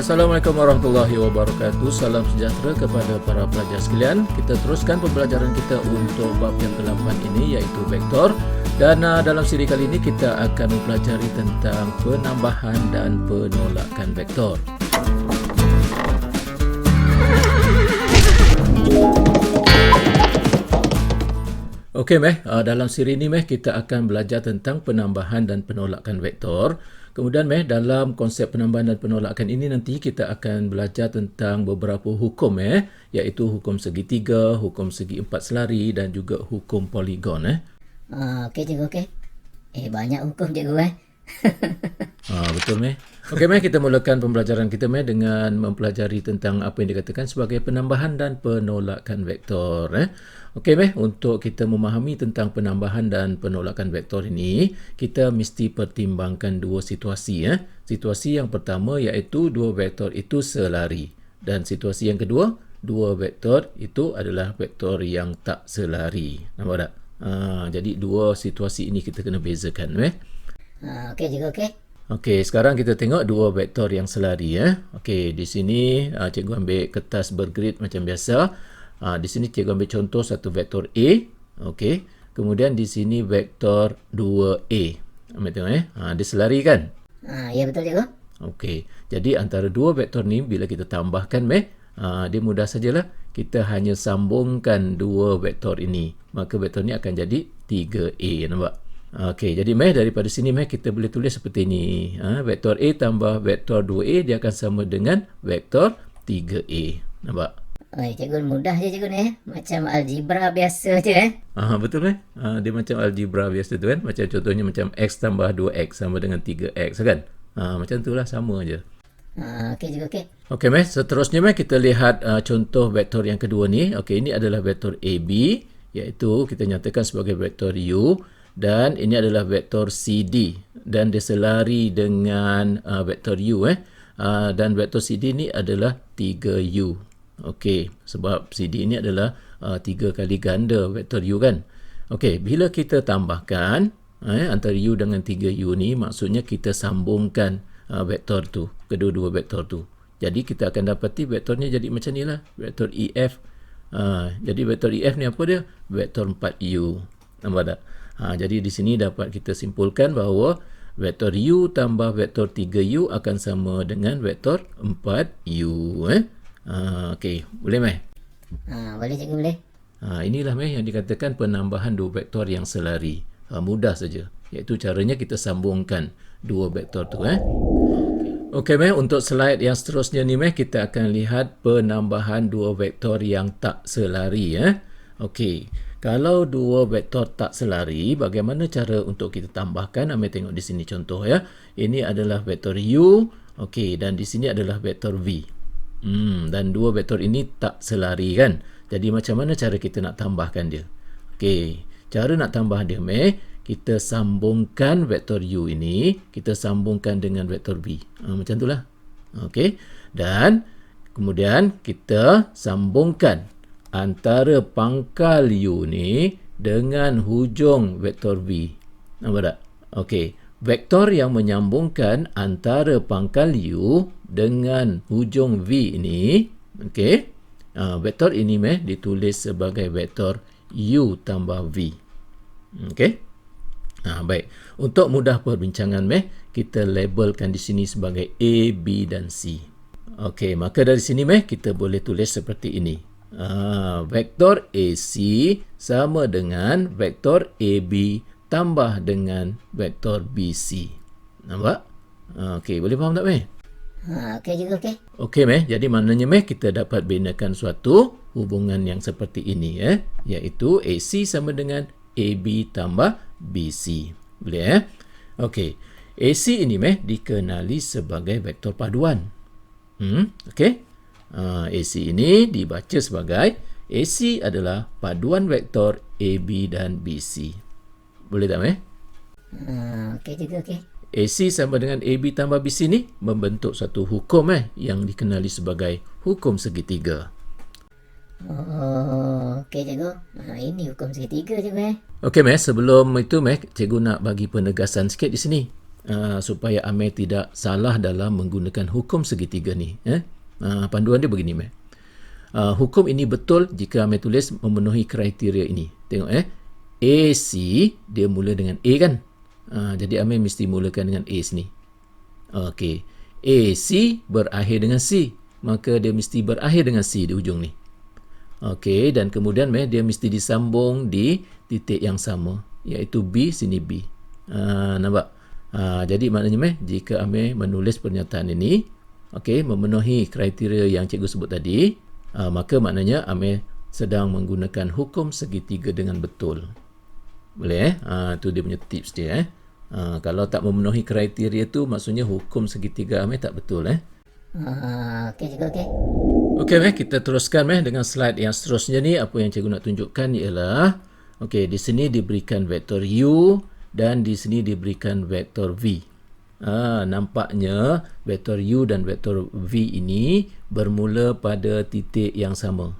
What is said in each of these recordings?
Assalamualaikum warahmatullahi wabarakatuh. Salam sejahtera kepada para pelajar sekalian. Kita teruskan pembelajaran kita untuk bab yang ke-8 ini, iaitu vektor. Dan dalam siri kali ini kita akan mempelajari tentang penambahan dan penolakan vektor. Okey dalam siri ini kita akan belajar tentang penambahan dan penolakan vektor. Kemudian dalam konsep penambahan dan penolakan ini nanti kita akan belajar tentang beberapa hukum iaitu hukum segitiga, hukum segi empat selari dan juga hukum poligon Okey cikgu, okey. Banyak hukum cikgu betul Okey kita mulakan pembelajaran kita dengan mempelajari tentang apa yang dikatakan sebagai penambahan dan penolakan vektor Okey untuk kita memahami tentang penambahan dan penolakan vektor ini, kita mesti pertimbangkan dua situasi Situasi yang pertama iaitu dua vektor itu selari, dan situasi yang kedua, dua vektor itu adalah vektor yang tak selari. Nampak tak? Jadi dua situasi ini kita kena bezakan Okey cikgu, okey. Okey, sekarang kita tengok dua vektor yang selari Okey, di sini cikgu ambil kertas bergrid macam biasa. Di sini cikgu ambil contoh satu vektor A. Okey, kemudian di sini vektor 2A. Ambil tengok dia selari kan? Ya betul cikgu. Okey, jadi antara dua vektor ni bila kita tambahkan dia mudah sajalah. Kita hanya sambungkan dua vektor ini, maka vektor ni akan jadi 3A. Nampak? Okey, jadi daripada sini kita boleh tulis seperti ini. Vektor A tambah vektor 2A dia akan sama dengan vektor 3A. Nampak? Cikgu mudah je cikgu ni Macam algebra biasa je Betul dia macam algebra biasa tu kan. Macam contohnya macam X tambah 2X sama dengan 3X kan. Macam tu lah, sama je. Okey cikgu, okey. Okey seterusnya kita lihat contoh vektor yang kedua ni. Okey, ini adalah vektor AB, iaitu kita nyatakan sebagai vektor U, dan ini adalah vektor CD dan dia selari dengan vektor U dan vektor CD ni adalah 3U. Okey, sebab CD ini adalah 3 kali ganda vektor U kan. Okey, bila kita tambahkan antara U dengan 3U ni, maksudnya kita sambungkan vektor tu, kedua-dua vektor tu. Jadi kita akan dapati vektornya jadi macam ni lah, vektor EF. Jadi vektor EF ni apa dia? Vektor 4U. Nampak tak? Jadi di sini dapat kita simpulkan bahawa vektor U tambah vektor 3U akan sama dengan vektor 4U. Okey, boleh Boleh cikgu, boleh. Inilah yang dikatakan penambahan dua vektor yang selari. Mudah saja, iaitu caranya kita sambungkan dua vektor tu Okey untuk slide yang seterusnya ni kita akan lihat penambahan dua vektor yang tak selari Okey, kalau dua vektor tak selari, bagaimana cara untuk kita tambahkan? Ambil tengok di sini contoh Ini adalah vektor U, okey, dan di sini adalah vektor V. Dan dua vektor ini tak selari kan. Jadi macam mana cara kita nak tambahkan dia? Okey, cara nak tambah dia kita sambungkan vektor U ini, kita sambungkan dengan vektor V. Macam itulah. Okey, dan kemudian kita sambungkan antara pangkal U ni dengan hujung vektor V. Nampak tak? Okey, vektor yang menyambungkan antara pangkal U dengan hujung V ini, okey, vektor ini ditulis sebagai vektor U tambah V. Okey, baik. Untuk mudah perbincangan kita labelkan di sini sebagai A, B dan C. Okey, maka dari sini kita boleh tulis seperti ini. Vektor AC sama dengan vektor AB tambah dengan vektor BC. Nampak? Okey, boleh faham tak Okey cikgu, okey. Okey jadi maknanya kita dapat binakan suatu hubungan yang seperti ini iaitu AC sama dengan AB tambah BC. Boleh Okey, AC ini dikenali sebagai vektor paduan. Okey, AC ini dibaca sebagai AC adalah paduan vektor AB dan BC. Boleh tak Okey cikgu, okey. AC sama dengan AB tambah BC ni membentuk satu hukum yang dikenali sebagai hukum segitiga. Okey cikgu. Ini hukum segitiga cikgu Okey sebelum itu cikgu nak bagi penegasan sikit di sini. supaya Amir tidak salah dalam menggunakan hukum segitiga ni. Panduan dia begini, Amir. Hukum ini betul jika Amir tulis memenuhi kriteria ini. Tengok AC dia mula dengan A kan? Jadi Amir mesti mulakan dengan A sini. Okey. AC berakhir dengan C. Maka dia mesti berakhir dengan C di ujung ni. Okey, dan kemudian dia mesti disambung di titik yang sama, iaitu B, sini B. Nampak? Jadi maknanya jika Amir menulis pernyataan ini, okey, memenuhi kriteria yang cikgu sebut tadi, maka maknanya Amir sedang menggunakan hukum segitiga dengan betul. Boleh tu dia punya tips dia. Kalau tak memenuhi kriteria tu, maksudnya hukum segitiga Amir tak betul. Okey cikgu, okey. Okey, kita teruskan dengan slide yang seterusnya ni. Apa yang cikgu nak tunjukkan ialah, okey, di sini diberikan vektor U dan di sini diberikan vektor V. Nampaknya vektor U dan vektor V ini bermula pada titik yang sama.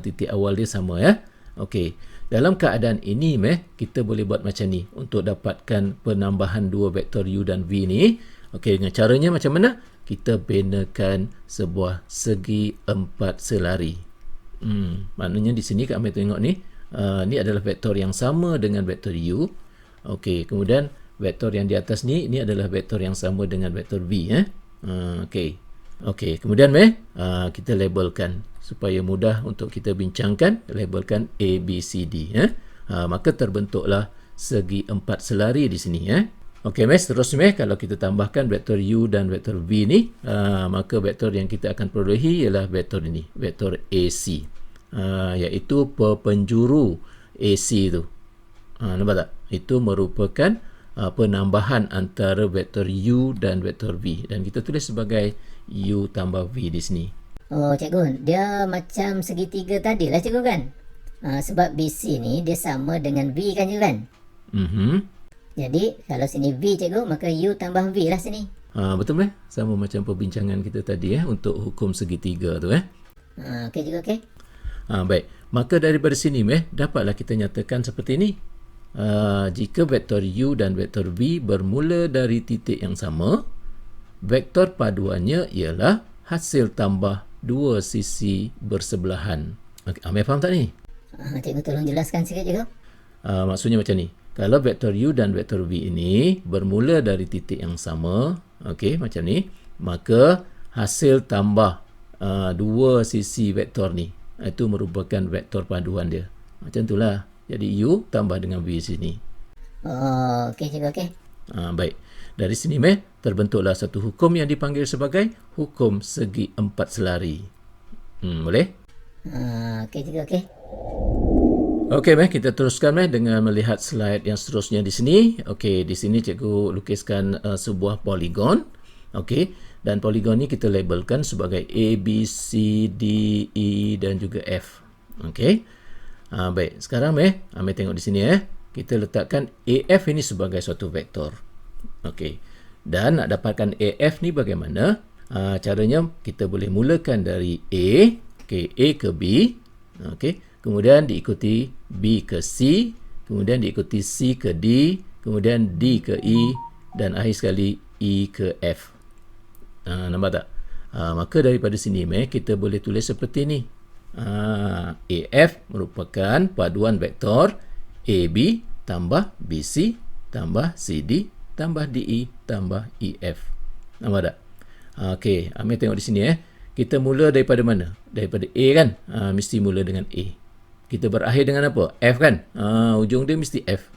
Titik awal dia sama ya. Okey. Dalam keadaan ini kita boleh buat macam ni untuk dapatkan penambahan dua vektor U dan V ni. Okey, dengan caranya macam mana? Kita benakan sebuah segi empat selari. Maknanya di sini kami tengok ni, ni adalah vektor yang sama dengan vektor U. Okey, kemudian vektor yang di atas ni, ini adalah vektor yang sama dengan vektor V. Okey. Okey, kemudian kita labelkan supaya mudah untuk kita bincangkan. Labelkan A, B, C, D. Maka terbentuklah segi empat selari di sini. Okey, terus kalau kita tambahkan vektor U dan vektor V ni, maka vektor yang kita akan perolehi ialah vektor ini, vektor AC, iaitu perpenjuru AC tu. Nampak tak? Itu merupakan penambahan antara vektor U dan vektor V, dan kita tulis sebagai U tambah V di sini. Oh cikgu, dia macam segitiga tadi lah cikgu kan? Sebab BC ni dia sama dengan V kan cikgu kan? Jadi kalau sini V cikgu, maka U tambah V lah sini. Betul sama macam perbincangan kita tadi untuk hukum segitiga tu. Okey cikgu, okey. Baik, maka daripada sini dapatlah kita nyatakan seperti ini. Jika vektor U dan vektor V bermula dari titik yang sama, vektor paduannya ialah hasil tambah dua sisi bersebelahan. Amir faham tak ni? Cikgu tolong jelaskan sikit cikgu. Maksudnya macam ni. Kalau vektor U dan vektor V ini bermula dari titik yang sama, okey, macam ni, maka hasil tambah dua sisi vektor ni, itu merupakan vektor paduan dia. Macam itulah. Jadi U tambah dengan V sini. Oh, okey cikgu, okey. Baik. Dari sini terbentuklah satu hukum yang dipanggil sebagai hukum segi empat selari. Boleh? Okey cikgu, okey. Okey, kita teruskan dengan melihat slide yang seterusnya di sini. Okey, di sini cikgu lukiskan sebuah poligon. Okey, dan poligon ni kita labelkan sebagai A, B, C, D, E dan juga F. Okey. Baik, sekarang Amir tengok di sini kita letakkan AF ini sebagai suatu vektor. Okey. Dan nak dapatkan AF ni bagaimana? Caranya kita boleh mulakan dari A, okey, A ke B. Okey. Kemudian diikuti B ke C, kemudian diikuti C ke D, kemudian D ke E, dan akhir sekali E ke F. Nampak tak? Maka daripada sini kita boleh tulis seperti ni. AF merupakan paduan vektor AB tambah BC tambah CD tambah DE tambah EF. Nampak tak? Okey, Amir tengok di sini kita mula daripada mana? Daripada A kan? Mesti mula dengan A. Kita berakhir dengan apa? F kan? Ujung dia mesti F.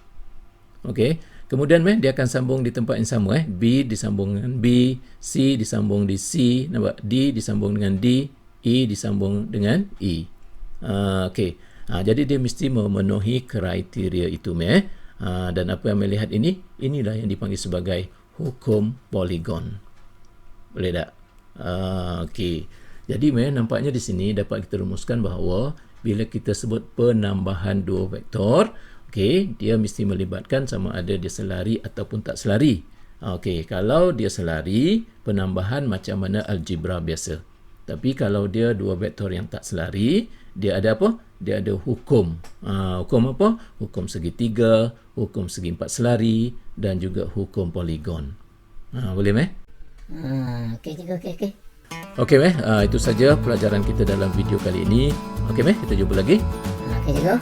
Okey. Kemudian dia akan sambung di tempat yang sama. B disambung dengan B, C disambung di C, nampak? D disambung dengan D, E disambung dengan E. Okey. Jadi dia mesti memenuhi kriteria itu. Dan apa yang melihat ini, inilah yang dipanggil sebagai hukum poligon. Boleh tak? Okey. Jadi nampaknya di sini dapat kita rumuskan bahawa bila kita sebut penambahan dua vektor, okey, dia mesti melibatkan sama ada dia selari ataupun tak selari. Okey, kalau dia selari, penambahan macam mana algebra biasa. Tapi kalau dia dua vektor yang tak selari, dia ada apa? Dia ada hukum. Hukum apa? Hukum segitiga, hukum segi empat selari, dan juga hukum poligon. Boleh meh? Okey cikgu, okey. Okey meh, itu saja pelajaran kita dalam video kali ini. Okey meh, kita jumpa lagi. Okey cikgu.